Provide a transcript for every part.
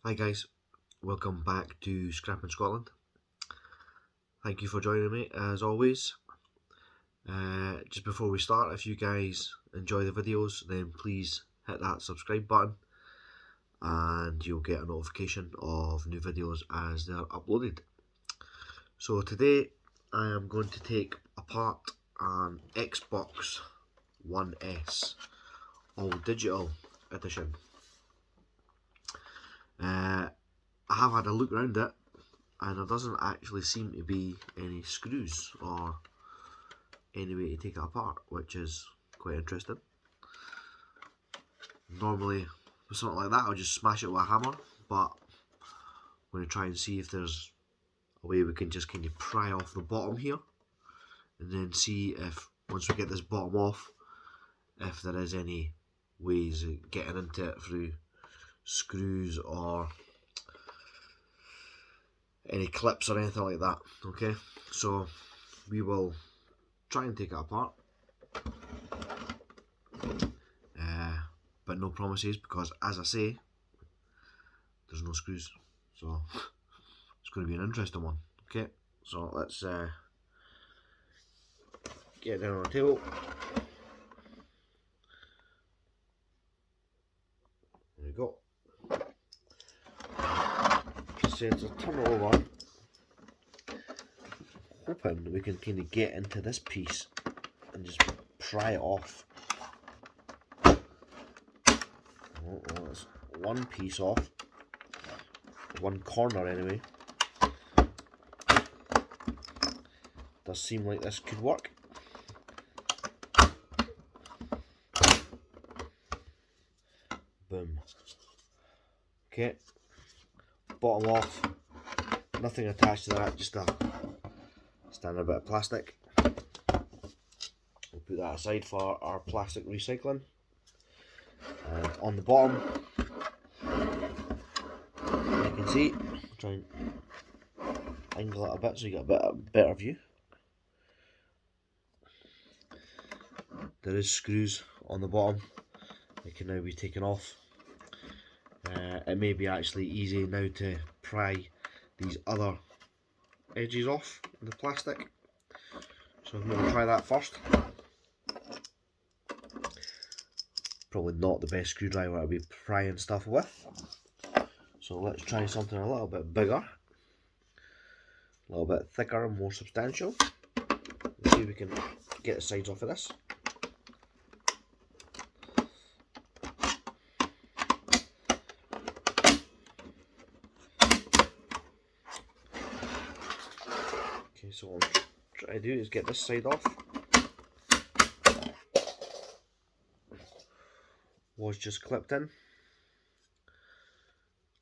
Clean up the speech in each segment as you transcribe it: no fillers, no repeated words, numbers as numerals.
Hi guys, welcome back to Scrapping Scotland. Thank you for joining me as always. Just before we start, if you guys enjoy the videos, then please hit that subscribe button and you'll get a notification of new videos as they're uploaded. So today I am going to take apart an Xbox One S all digital edition. I have had a look around it and there doesn't actually seem to be any screws or any way to take it apart, which is quite interesting. Normally with something like that I'll just smash it with a hammer, but I'm going to try and see if there's a way we can just kind of pry off the bottom here and then see if once we get this bottom off, if there is any ways of getting into it through screws or any clips or anything like that. Okay, so we will try and take it apart, but no promises because, as I say, there's no screws, so it's going to be an interesting one. Okay, so let's get it down on the table. There we go. So to turn it over, hoping we can kind of get into this piece and just pry it off. Oh, well, that's one piece off, one corner anyway. Does seem like this could work. Boom. Okay, bottom off, nothing attached to that, just a standard bit of plastic. We'll put that aside for our plastic recycling. And on the bottom, you can see, I'll try and angle it a bit so you get a better view. There is screws on the bottom. They can now be taken off. It may be actually easy now to pry these other edges off the plastic. So I'm going to try that first. Probably not the best screwdriver to be prying stuff with. So let's try something a little bit bigger, a little bit thicker and more substantial. Let's see if we can get the sides off of this. Okay, so what I'm trying to do is get this side off. Was just clipped in.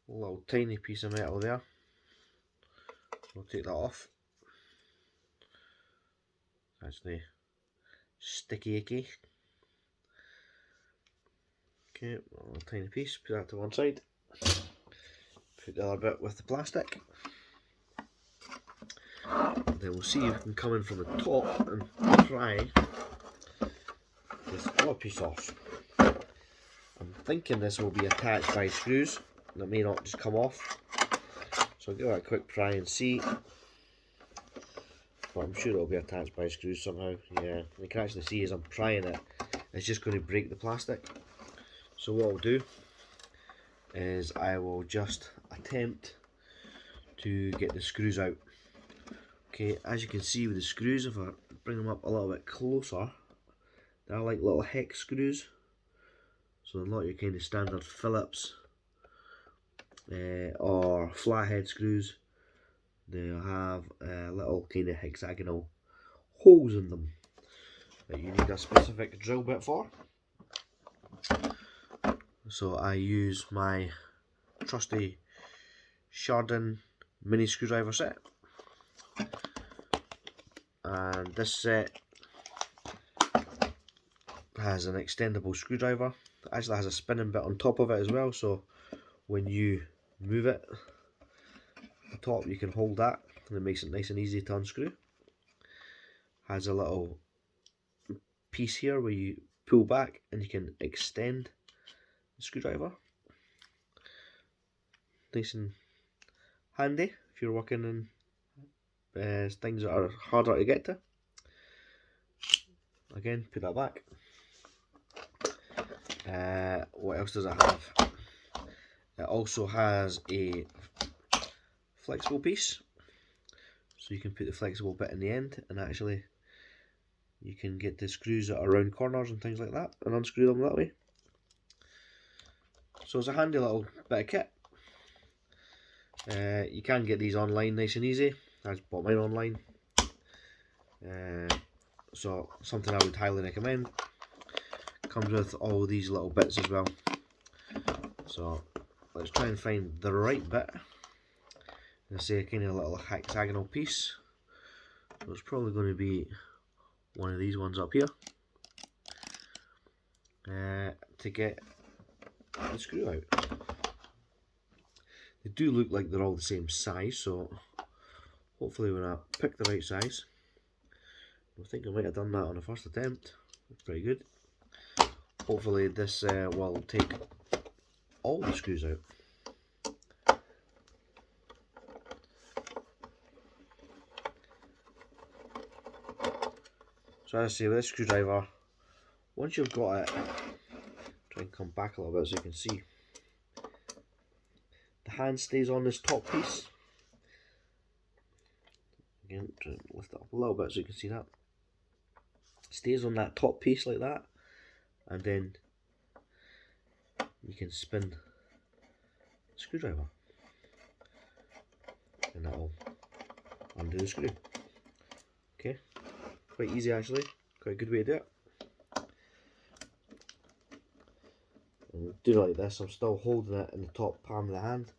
A little tiny piece of metal there. We'll take that off. Actually sticky icky. Okay, a little tiny piece, put that to one side. Put the other bit with the plastic. Then we'll see if we can come in from the top and pry this other piece off. I'm thinking this will be attached by screws. That may not just come off. So I'll give it a quick pry and see. But I'm sure it'll be attached by screws somehow. Yeah, you can actually see as I'm prying it, it's just going to break the plastic. So what I'll do is I will just attempt to get the screws out. Okay, as you can see with the screws, if I bring them up a little bit closer, they're like little hex screws. So they're not your kind of standard Phillips or flathead screws. They have little kind of hexagonal holes in them that you need a specific drill bit for. So I use my trusty Chardon mini screwdriver set, and this set has an extendable screwdriver. It actually has a spinning bit on top of it as well, so when you move it the top you can hold that and it makes it nice and easy to unscrew. Has a little piece here where you pull back and you can extend the screwdriver. nice and handy if you're working in things that are harder to get to. Again, put that back. What else does it have? It also has a flexible piece, so you can put the flexible bit in the end, and actually you can get the screws that are around corners and things like that and unscrew them that way. So it's a handy little bit of kit. You can get these online nice and easy. I just bought mine online. So something I would highly recommend. Comes with all these little bits as well. So let's try and find the right bit. I say a kind of little hexagonal piece. So it's probably going to be one of these ones up here. To get the screw out. They do look like they're all the same size, so hopefully when I pick the right size, I think I might have done that on the first attempt. That's pretty good. Hopefully this will take all the screws out. So as I say, with this screwdriver, once you've got it, try and come back a little bit so you can see. The hand stays on this top piece. Again, try and lift it up a little bit so you can see that. Stays on that top piece like that, and then you can spin the screwdriver, and that'll undo the screw. Okay, quite easy actually, quite a good way to do it. And do it like this. I'm still holding it in the top palm of the hand,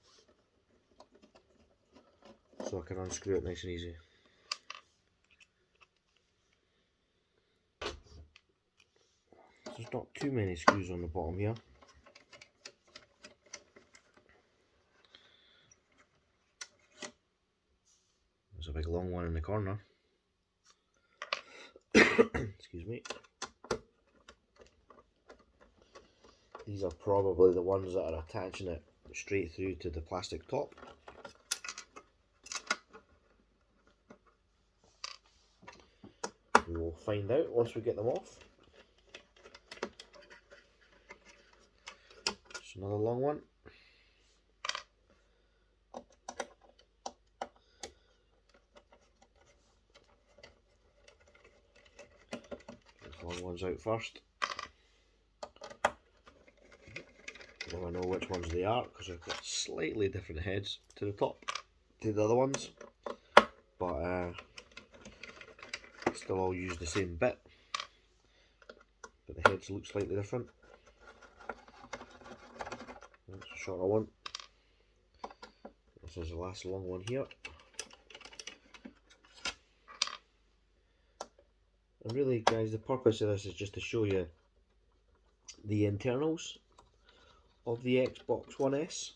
so I can unscrew it nice and easy. There's not too many screws on the bottom here. There's a big long one in the corner. Excuse me. These are probably the ones that are attaching it straight through to the plastic top. We will find out once we get them off. Just another long one. Get the long ones out first. Now I know which ones they are because they've got slightly different heads to the top to the other ones, but still all use the same bit, but the heads look slightly different. That's a shorter one. This is the last long one here. And really guys, the purpose of this is just to show you the internals of the Xbox One S.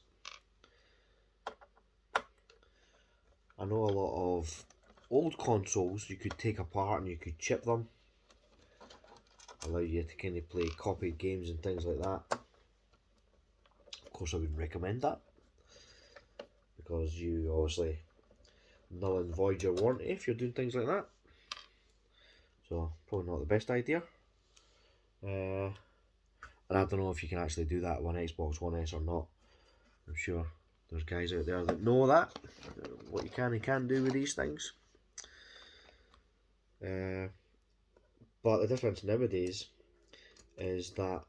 I know a lot of old consoles you could take apart and you could chip them, allow you to kind of play copied games and things like that. Of course I wouldn't recommend that, because you obviously null and void your warranty if you're doing things like that, so probably not the best idea. And I don't know if you can actually do that on Xbox One S or not. I'm sure there's guys out there that know that, what you can and can't do with these things. But the difference nowadays is that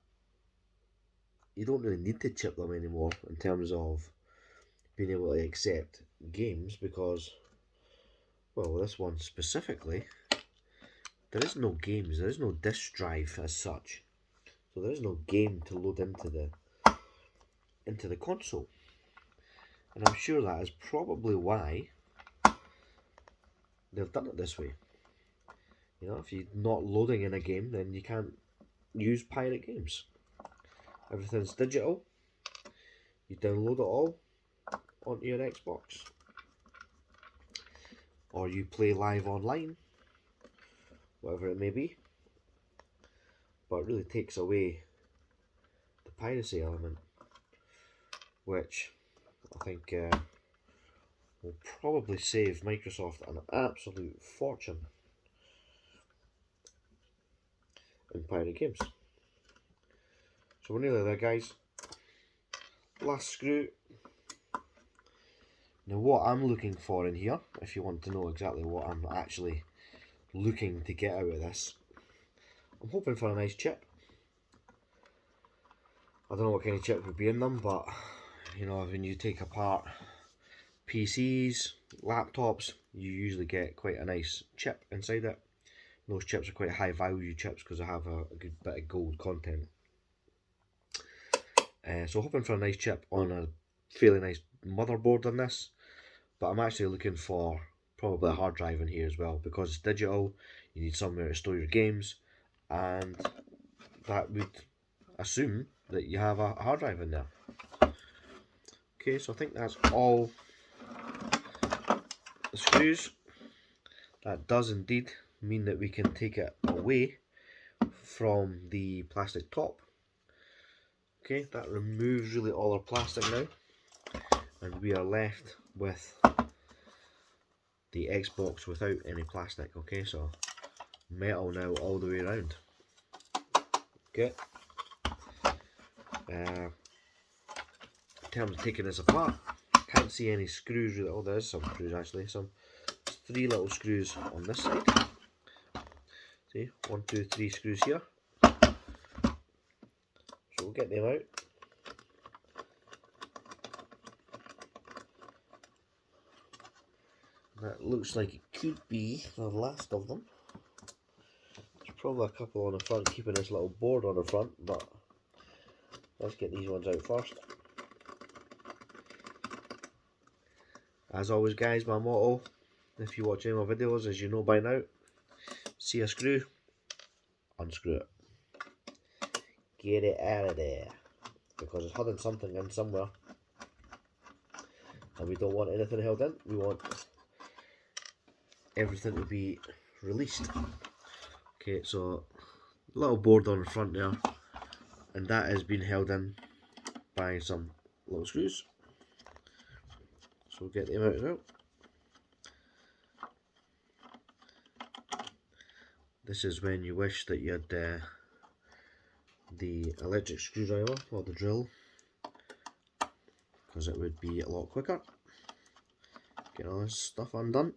you don't really need to chip them anymore in terms of being able to accept games, because, well, this one specifically, there is no games, there is no disk drive as such. So there is no game to load into the console, and I'm sure that is probably why they've done it this way. You know, if you're not loading in a game, then you can't use pirate games. Everything's digital. You download it all onto your Xbox, or you play live online, whatever it may be. But it really takes away the piracy element, which I think will probably save Microsoft an absolute fortune in pirate games. So we're nearly there, guys. Last screw. Now what I'm looking for in here, if you want to know exactly what I'm actually looking to get out of this, I'm hoping for a nice chip. I don't know what kind of chip would be in them, but you know, when you take apart PCs, laptops, you usually get quite a nice chip inside it. Those chips are quite high value chips because they have a good bit of gold content. So hoping for a nice chip on a fairly nice motherboard on this, but I'm actually looking for probably a hard drive in here as well, because it's digital, you need somewhere to store your games, and that would assume that you have a hard drive in there. Okay, so I think that's all the screws. That does indeed mean that we can take it away from the plastic top. Okay, that removes really all our plastic now, and we are left with the Xbox without any plastic. Okay, so metal now all the way around. Okay. In terms of taking this apart, can't see any screws really. Oh, there's some screws actually. There's 3 little screws on this side. See, 1, 2, 3 screws here. So we'll get them out. That looks like it could be the last of them. There's probably a couple on the front keeping this little board on the front, but let's get these ones out first. As always, guys, my motto, if you watch any of my videos, as you know by now, see a screw, unscrew it. Get it out of there, because it's holding something in somewhere, and we don't want anything held in. We want everything to be released. Okay, so little board on the front there, and that has been held in by some little screws. So we'll get them out as well. This is when you wish that you had the electric screwdriver or the drill, because it would be a lot quicker. Get all this stuff undone.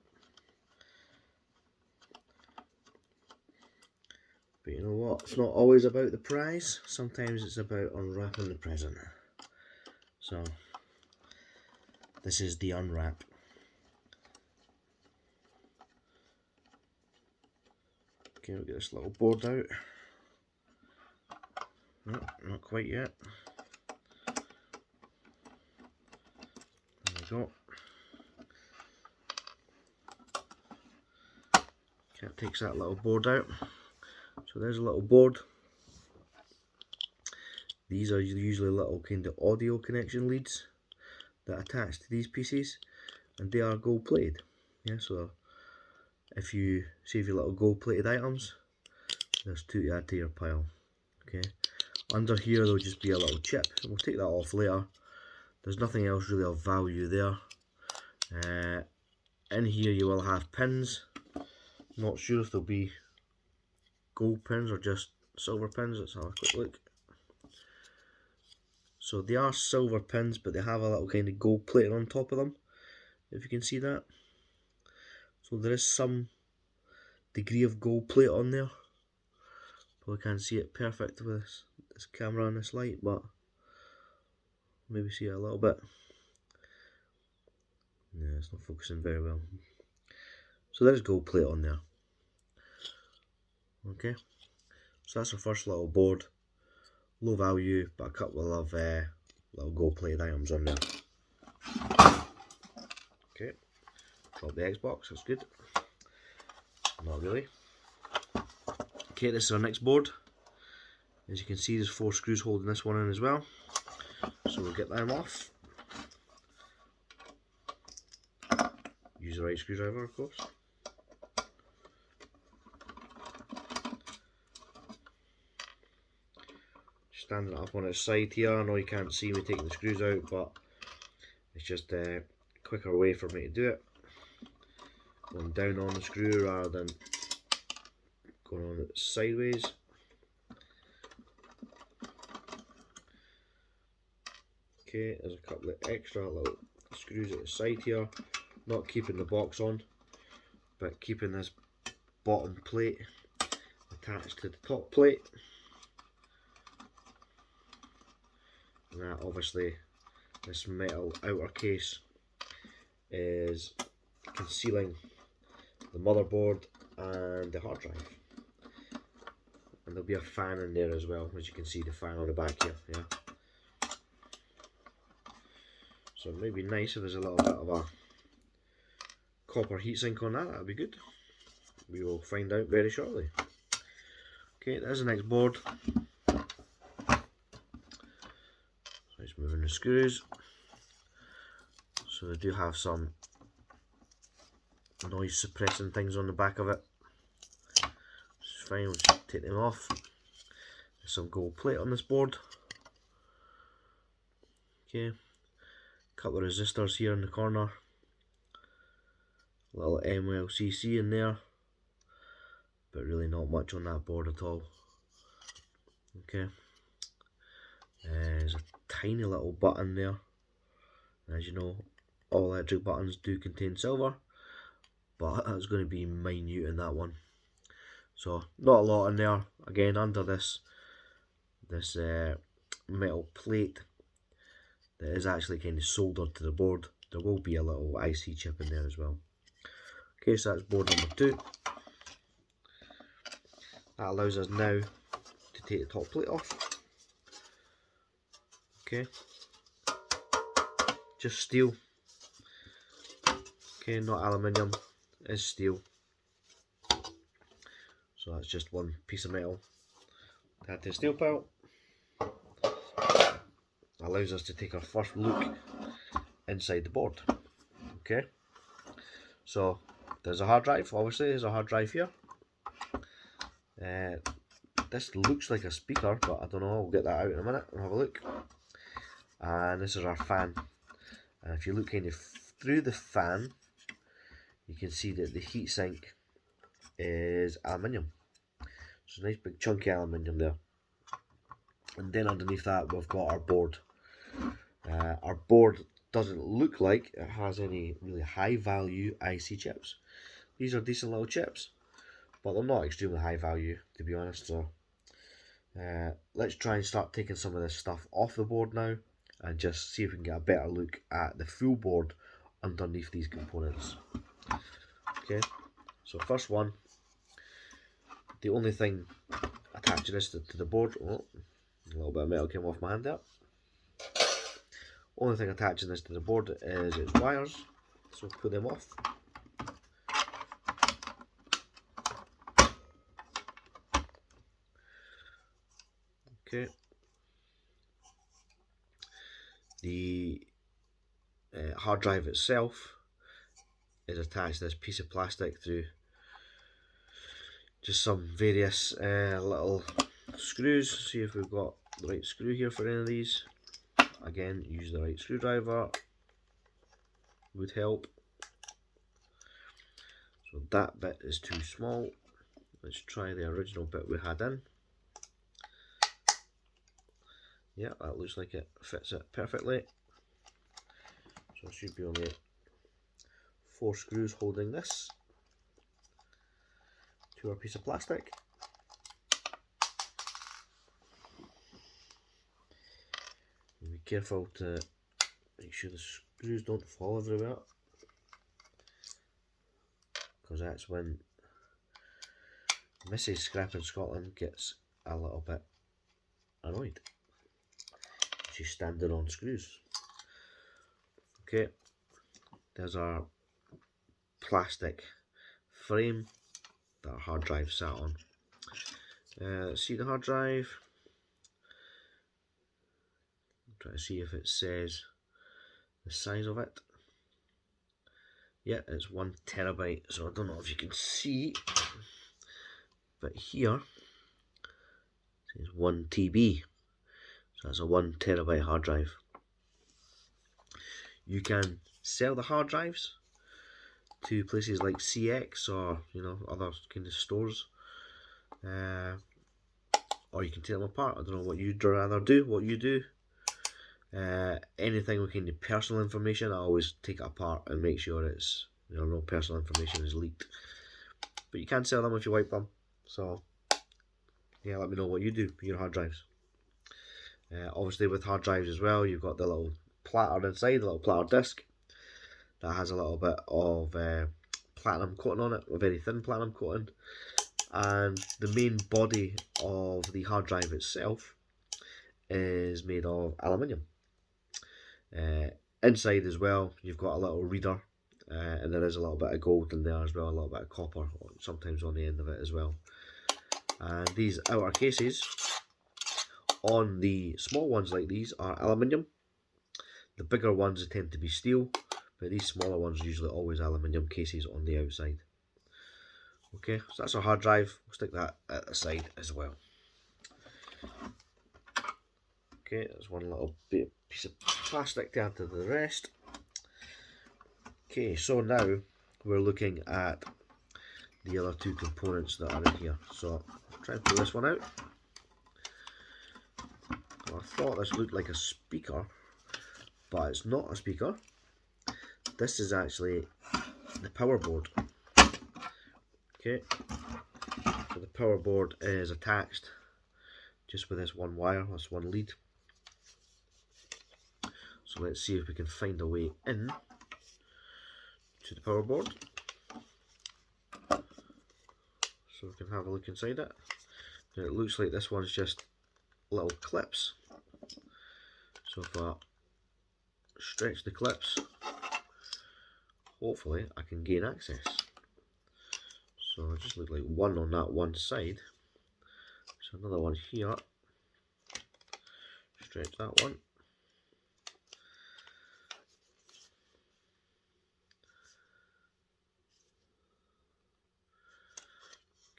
But you know what, it's not always about the prize, sometimes it's about unwrapping the present. So this is the unwrap. Okay, we'll get this little board out. No, not quite yet. There we go. Okay, it takes that little board out. So there's a little board. These are usually little kind of audio connection leads that attach to these pieces, and they are gold plated. Yeah, so if you save your little gold plated items, there's 2 to add to your pile. Okay, under here there'll just be a little chip, and we'll take that off later. There's nothing else really of value there. In here you will have pins. Not sure if they'll be gold pins or just silver pins. Let's have a quick look. So they are silver pins, but they have a little kind of gold plating on top of them, if you can see that. So there is some degree of gold plate on there. Probably can't see it perfect with this camera and this light, but maybe see it a little bit. Yeah, it's not focusing very well. So there's gold plate on there. Okay, so that's our first little board. Low value, but a couple of little gold plated items on there. Okay, drop the Xbox, that's good. Not really. Okay, this is our next board. As you can see, there's 4 screws holding this one in as well. So we'll get them off. Use the right screwdriver, of course. Standing it up on its side here. I know you can't see me taking the screws out, but It's just a quicker way for me to do it, going down on the screw rather than going on it sideways. Okay, there's a couple of extra little screws at the side here, not keeping the box on, but keeping this bottom plate attached to the top plate. And that, obviously, this metal outer case is concealing the motherboard and the hard drive. And there'll be a fan in there as well, as you can see the fan on the back here. Yeah. So it might be nice if there's a little bit of a copper heatsink on that. That'd be good. We will find out very shortly. Okay, there's the next board. So it's moving the screws. So they do have some noise suppressing things on the back of it. It's fine, we'll just take them off. There's some gold plate on this board. Okay, a couple of resistors here in the corner. A little MLCC in there, but really not much on that board at all. Okay, there's a tiny little button there. As you know, all electric buttons do contain silver, but that's going to be minute in that one. So not a lot in there. Again, under this metal plate that is actually kind of soldered to the board, there will be a little IC chip in there as well. Okay, so that's board number 2. That allows us now to take the top plate off. Okay, just steel. Okay, not aluminium, it's steel. So that's just one piece of metal. Add the steel pile. Allows us to take our first look inside the board. Okay, so there's a hard drive. Obviously, there's a hard drive here. This looks like a speaker, but I don't know. We'll get that out in a minute and have a look. And this is our fan. And if you look kind of through the fan, you can see that the heatsink is aluminium. So nice big chunky aluminium there. And then underneath that we've got our board. Our board doesn't look like it has any really high value IC chips. These are decent little chips, but they're not extremely high value, to be honest. So let's try and start taking some of this stuff off the board now and just see if we can get a better look at the full board underneath these components. Okay, so first one, the only thing attaching this to the board, oh, a little bit of metal came off my hand there. Only thing attaching this to the board is its wires, so put them off. Okay, the hard drive itself is attached to this piece of plastic through just some various little screws. See if we've got the right screw here for any of these. Again, use the right screwdriver, would help. So that bit is too small. Let's try the original bit we had in. Yeah, that looks like it fits it perfectly. So it should be only 4 screws holding this to our piece of plastic. Be careful to make sure the screws don't fall everywhere, because that's when Mrs. Scrap in Scotland gets a little bit annoyed. She's standing on screws. Okay, there's our plastic frame that our hard drive sat on. See the hard drive. Try to see if it says the size of it. Yeah, it's 1 terabyte. So I don't know if you can see, but here it says 1 TB. So that's a 1 terabyte hard drive. You can sell the hard drives to places like CX or other kind of stores, or you can take them apart. I don't know what you'd rather do. What you do. Anything with kind of personal information, I always take it apart and make sure it's no personal information is leaked. But you can sell them if you wipe them. So yeah, let me know what you do with your hard drives. Obviously with hard drives as well, you've got the little platter inside, the little platter disc that has a little bit of platinum coating on it, a very thin platinum coating, and the main body of the hard drive itself is made of aluminium. Inside as well, you've got a little reader, and there is a little bit of gold in there as well, a little bit of copper sometimes on the end of it as well. And these outer cases on the small ones like these are aluminium. The bigger ones tend to be steel, but these smaller ones are usually always aluminium cases on the outside. Okay, so that's our hard drive. We'll stick that at the side as well. Okay, there's one little piece of plastic to add to the rest. Okay, so now we're looking at the other two components that are in here. So I'll try and pull this one out. I thought this looked like a speaker, but it's not a speaker. This is actually the power board. Okay, so the power board is attached just with this one wire, this one lead. So let's see if we can find a way in to the power board, so we can have a look inside it. Now it looks like this one's just little clips. So if I stretch the clips, hopefully I can gain access. So it just looks like one on that one side. So another one here. Stretch that one.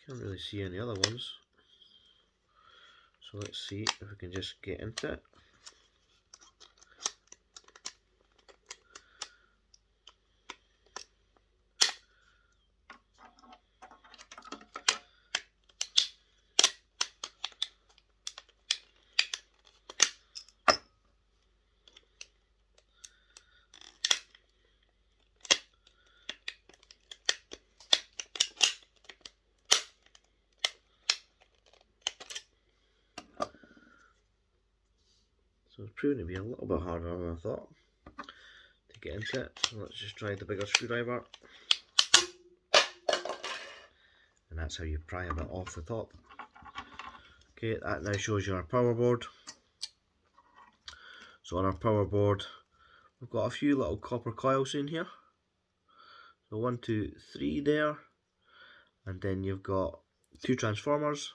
Can't really see any other ones. So let's see if we can just get into it. So it's proving to be a little bit harder than I thought to get into it. So let's just try the bigger screwdriver. And that's how you pry a bit off the top. Okay, that now shows you our power board. So on our power board, we've got a few little copper coils in here. So 1, 2, 3 there. And then you've got 2 transformers.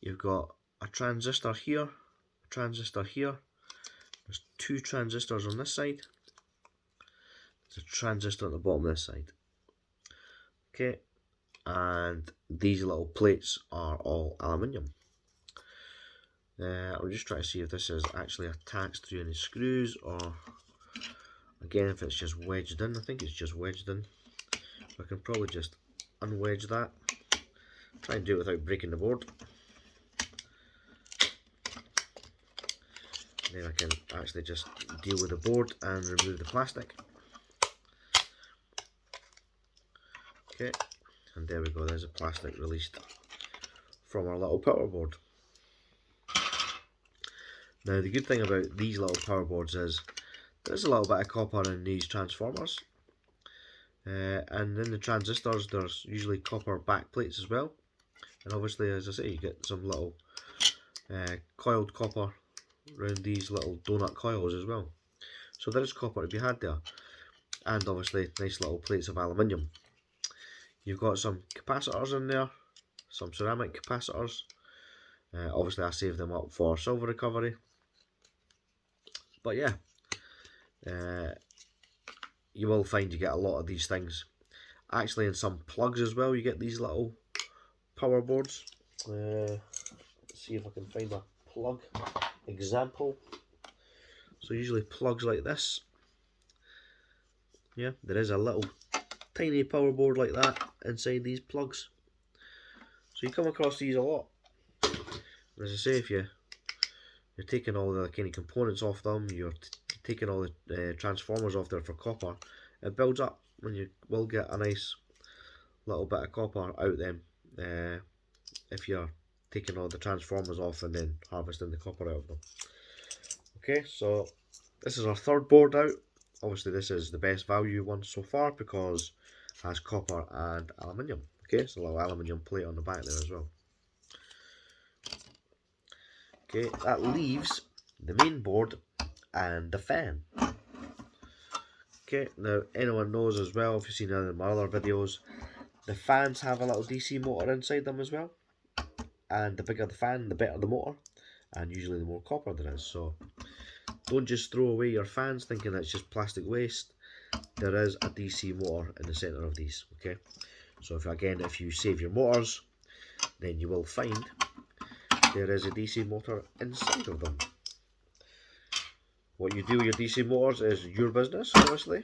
You've got a transistor here, a transistor here. There's 2 transistors on this side. There's a transistor at the bottom of this side. Okay, and these little plates are all aluminium. I'll just try to see if this is actually attached through any screws, or again if it's just wedged in. I think it's just wedged in. So I can probably just unwedge that. Try and do it without breaking the board. Then I can actually just deal with the board and remove the plastic. Okay, and there we go, there's a plastic released from our little power board. Now the good thing about these little power boards is there's a little bit of copper in these transformers, and in the transistors there's usually copper back plates as well, and obviously, as I say, you get some little coiled copper around these little donut coils as well. So there is copper to be had there, and obviously nice little plates of aluminium. You've got some capacitors in there, some ceramic capacitors. Obviously I saved them up for silver recovery. But yeah, you will find you get a lot of these things. Actually in some plugs as well, you get these little power boards. Let's see if I can find a plug example. So usually plugs like this. Yeah, there is a little tiny power board like that inside these plugs. So you come across these a lot. As I say, if you're taking all the kind of components off them, you're taking all the transformers off there for copper, it builds up, and you will get a nice little bit of copper out them if you're taking all the transformers off and then harvesting the copper out of them. Okay, so this is our third board out. Obviously this is the best value one so far because it has copper and aluminium. Okay, so a little aluminium plate on the back there as well. Okay, that leaves the main board and the fan. Okay, now anyone knows as well, if you've seen any of my other videos, the fans have a little DC motor inside them as well. And the bigger the fan, the better the motor, and usually the more copper there is. So don't just throw away your fans thinking it's just plastic waste. There is a DC motor in the centre of these. Okay, so if you save your motors, then you will find there is a DC motor inside of them. What you do with your DC motors is your business, obviously.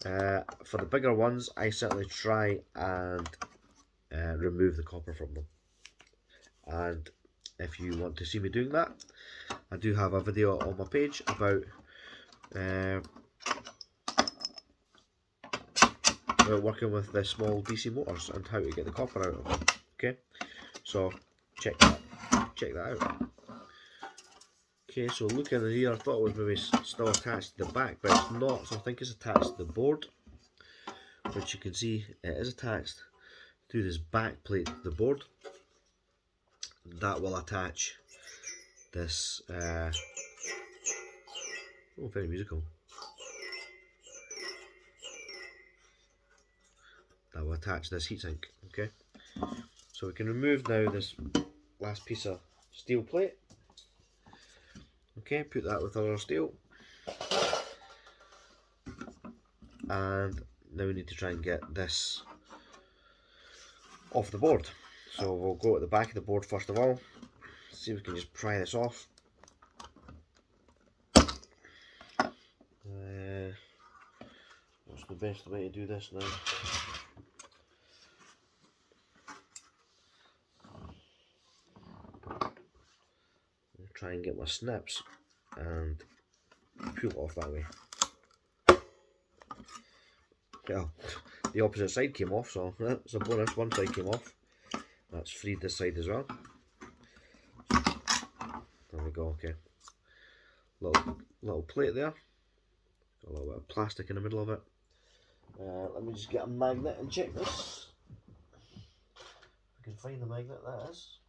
For the bigger ones, I certainly try and remove the copper from them. And if you want to see me doing that, I do have a video on my page about working with the small DC motors and how to get the copper out of them. Okay, so check that out. Okay, so looking in here, I thought it was maybe still attached to the back, but it's not. So I think it's attached to the board, which you can see it is attached to this back plate of the board. That will attach this. Oh, very musical. That will attach this heatsink. Okay, so we can remove now this last piece of steel plate. Okay, put that with our steel, and now we need to try and get this off the board. So we'll go at the back of the board first of all, see if we can just pry this off. What's the best way to do this now? I'll try and get my snips and peel it off that way. Yeah, the opposite side came off, so that's a bonus. One side came off. That's freed this side as well. There we go. Okay, little plate there. Got a little bit of plastic in the middle of it. Let me just get a magnet and check this. I can find the magnet, that is.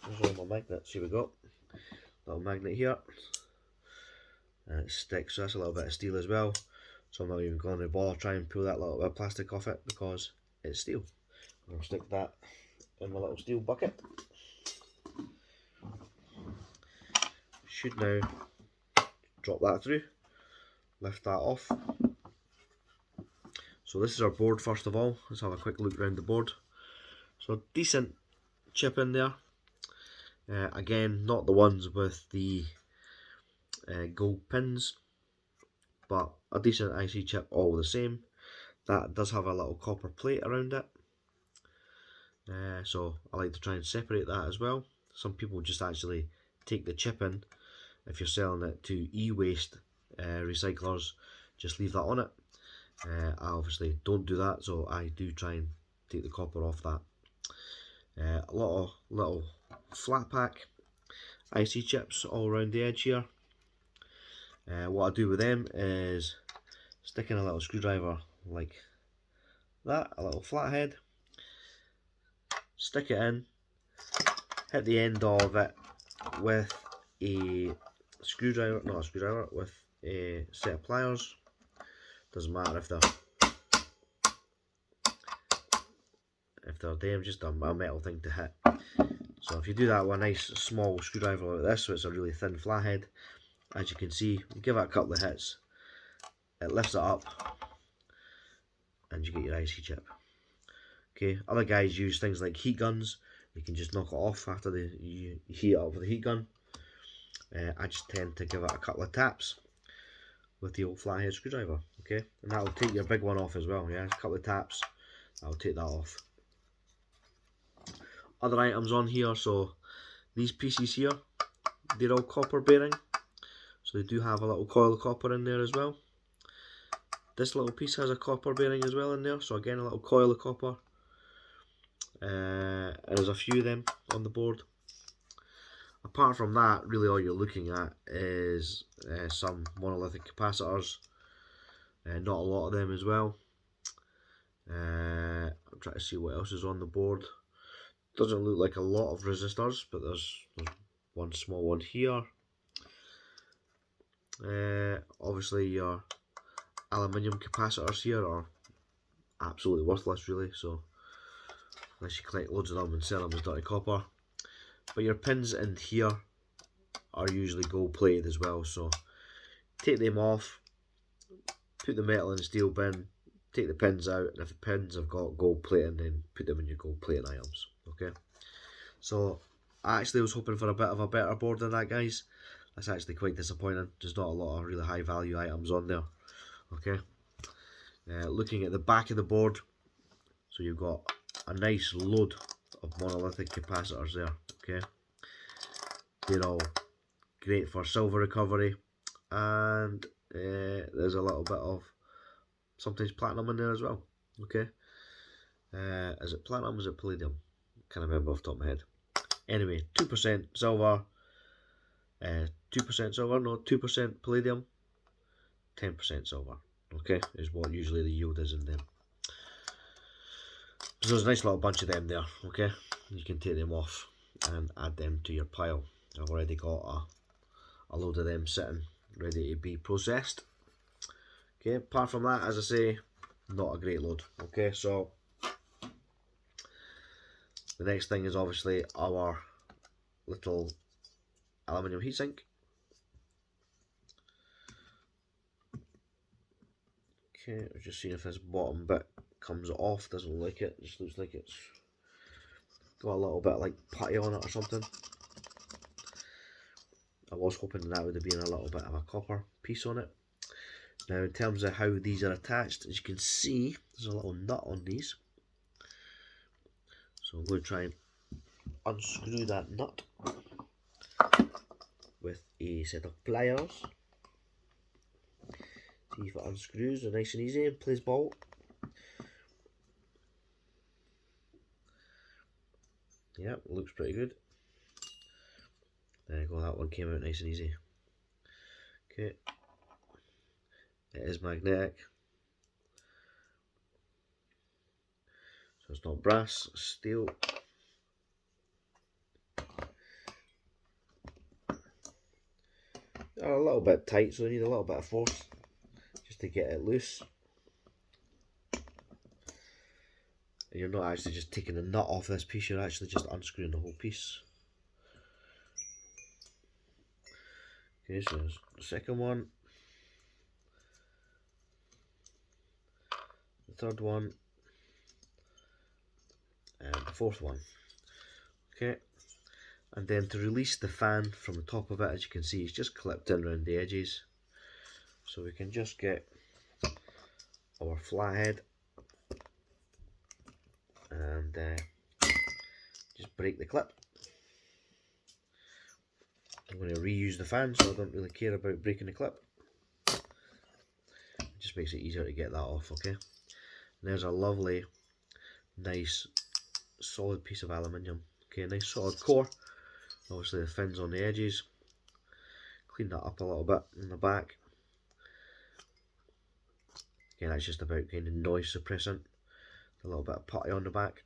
There's all my magnets. Here we go. Little magnet here. And it sticks, so that's a little bit of steel as well. So I'm not even going to bother trying to pull that little bit of plastic off it because it's steel. I'll stick that in my little steel bucket. Should now drop that through, lift that off. So this is our board first of all. Let's have a quick look around the board. So decent chip in there. Again, not the ones with the gold pins, but a decent IC chip all the same. That does have a little copper plate around it. So I like to try and separate that as well. Some people just actually take the chip in. If you're selling it to e-waste recyclers, just leave that on it. I obviously don't do that, so I do try and take the copper off that. A lot of little flat pack IC chips all around the edge here. What I do with them is stick in a little screwdriver like that, a little flathead, stick it in, hit the end of it with a screwdriver, not a screwdriver, with a set of pliers. Doesn't matter if they're them, just a metal thing to hit. So if you do that with a nice small screwdriver like this, so it's a really thin flathead, as you can see, you give it a couple of hits, it lifts it up, and you get your IC chip. Okay, other guys use things like heat guns. you can just knock it off after you heat it up with a heat gun. I just tend to give it a couple of taps with the old flathead screwdriver, okay? And that'll take your big one off as well, yeah? A couple of taps, that'll take that off. Other items on here, so these pieces here, they're all copper bearing. So they do have a little coil of copper in there as well. This little piece has a copper bearing as well in there, so again a little coil of copper. And there's a few of them on the board. Apart from that, really all you're looking at is some monolithic capacitors. Not a lot of them as well. I'm trying to see what else is on the board. Doesn't look like a lot of resistors, but there's one small one here. Obviously your aluminium capacitors here are absolutely worthless really, so unless you collect loads of them and sell them as dirty copper. But your pins in here are usually gold plated as well, so take them off, put the metal in the steel bin, take the pins out, and if the pins have got gold plating, then put them in your gold plating items, okay? So I actually was hoping for a bit of a better board than that, guys. That's actually quite disappointing. There's not a lot of really high value items on there, okay? Looking at the back of the board, so you've got a nice load of monolithic capacitors there, okay? They're all great for silver recovery, and there's a little bit of sometimes platinum in there as well, okay? Is it platinum, is it palladium? Can't remember off the top of my head. Anyway, 2% silver, 2% silver, no, 2% palladium, 10% silver, okay, is what usually the yield is in them. So there's a nice little bunch of them there, okay? You can take them off and add them to your pile. I've already got a load of them sitting ready to be processed. Okay, apart from that, as I say, not a great load. Okay, so the next thing is obviously our little aluminium heatsink. Okay, I'm just seeing if this bottom bit comes off. Doesn't look like it. Just looks like it's got a little bit like putty on it or something. I was hoping that would have been a little bit of a copper piece on it. Now in terms of how these are attached, as you can see, there's a little nut on these. So I'm going to try and unscrew that nut with a set of pliers. See if it unscrews, they're nice and easy and plays ball. Yep, looks pretty good. There you go, that one came out nice and easy. Okay, it is magnetic, so it's not brass, it's steel. They're a little bit tight, so they need a little bit of force just to get it loose. And you're not actually just taking the nut off this piece, you're actually just unscrewing the whole piece. Okay, so there's the second one, the third one, and the fourth one. Okay, and then to release the fan from the top of it, as you can see, it's just clipped in around the edges. So we can just get our flathead and just break the clip. I'm going to reuse the fan, so I don't really care about breaking the clip. It just makes it easier to get that off, okay? And there's a lovely, nice, solid piece of aluminium. Okay, a nice solid core. Obviously the fins on the edges. Clean that up a little bit in the back. Again, that's just about kind of noise suppressant. A little bit of putty on the back.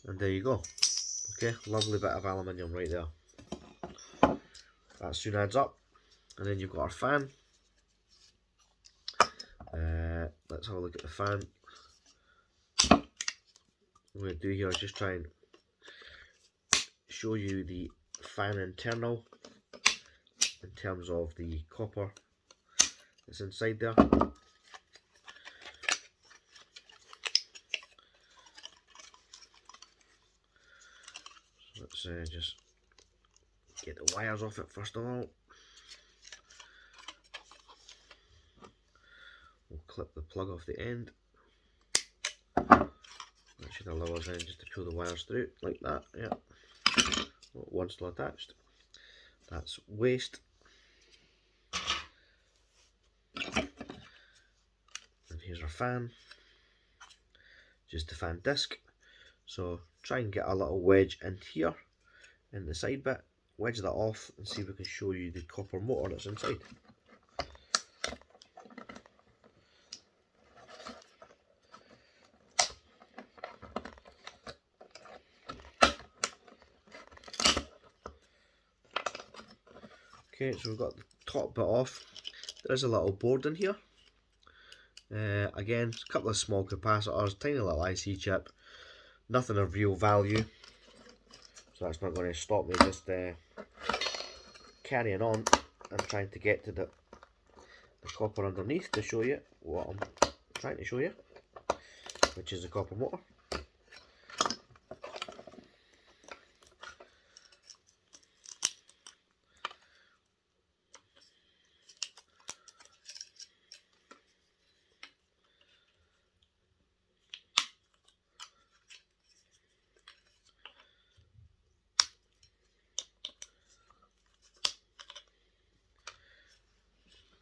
And there you go. Okay, lovely bit of aluminium right there. That soon adds up. And then you've got our fan. Let's have a look at the fan. What I'm going to do here is just try and show you the fan internal in terms of the copper that's inside there. let's just get the wires off it first of all. We'll clip the plug off the end. That should allow us then just to pull the wires through like that. Yeah, one still attached. That's waste. And here's our fan, just the fan disc. So try and get a little wedge in here, in the side bit, wedge that off and see if we can show you the copper motor that's inside. Okay, so we've got the top bit off. There's a little board in here. Again, a couple of small capacitors, tiny little IC chip, nothing of real value, so that's not going to stop me just carrying on and trying to get to the copper underneath to show you what I'm trying to show you, which is the copper motor.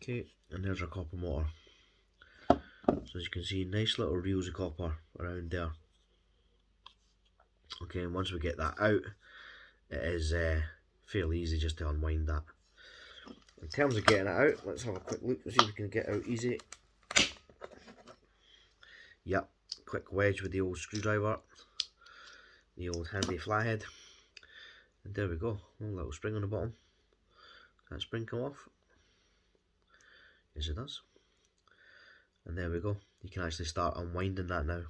Okay, and there's our copper motor. So as you can see, nice little reels of copper around there. Okay, and once we get that out, it is fairly easy just to unwind that. In terms of getting it out, let's have a quick look and see if we can get out easy. Yep, quick wedge with the old screwdriver, the old handy flathead, and there we go. A little spring on the bottom. Can that spring come off? Yes, it does. And there we go. You can actually start unwinding that now.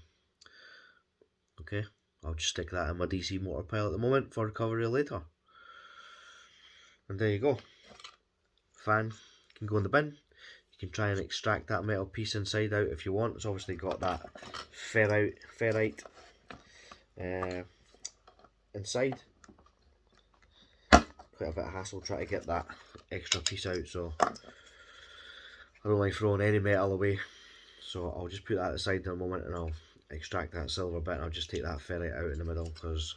Okay, I'll just stick that in my DC motor pile at the moment for recovery later. And there you go. Fan can go in the bin. You can try and extract that metal piece inside out if you want. It's obviously got that ferrite inside. Quite a bit of hassle trying to get that extra piece out, so I don't like throwing any metal away. So I'll just put that aside in a moment and I'll extract that silver bit and I'll just take that ferrite out in the middle, because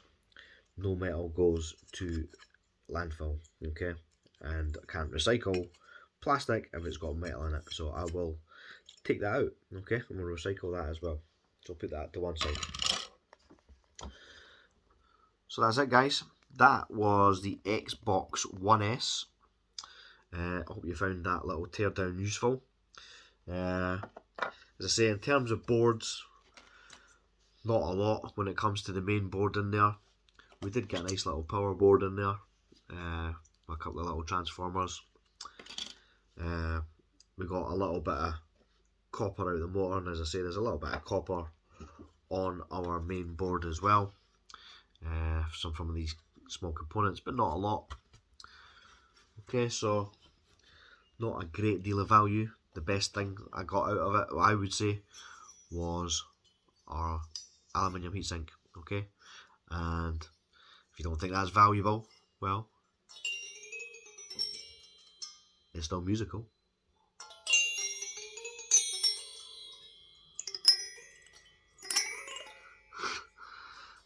no metal goes to landfill, okay? And I can't recycle plastic if it's got metal in it, so I will take that out, okay? And we'll recycle that as well. So I'll put that to one side. So that's it, guys. That was the Xbox One S. I hope you found that little teardown useful. As I say, in terms of boards, not a lot when it comes to the main board in there. We did get a nice little power board in there, a couple of little transformers. We got a little bit of copper out of the motor, and as I say, there's a little bit of copper on our main board as well. Some from these small components, but not a lot. Okay, so not a great deal of value. The best thing I got out of it, I would say, was our aluminium heatsink. Okay, and if you don't think that's valuable, well, it's still musical.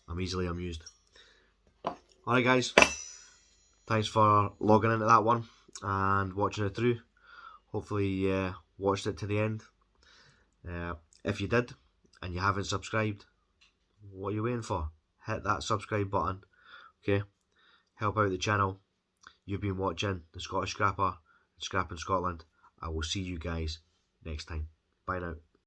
I'm easily amused. Alright guys, thanks for logging into that one and watching it through. Hopefully you watched it to the end. If you did and you haven't subscribed, what are you waiting for? Hit that subscribe button, okay? Help out the channel. You've been watching The Scottish Scrapper, Scrapping Scotland. I will see you guys next time. Bye now.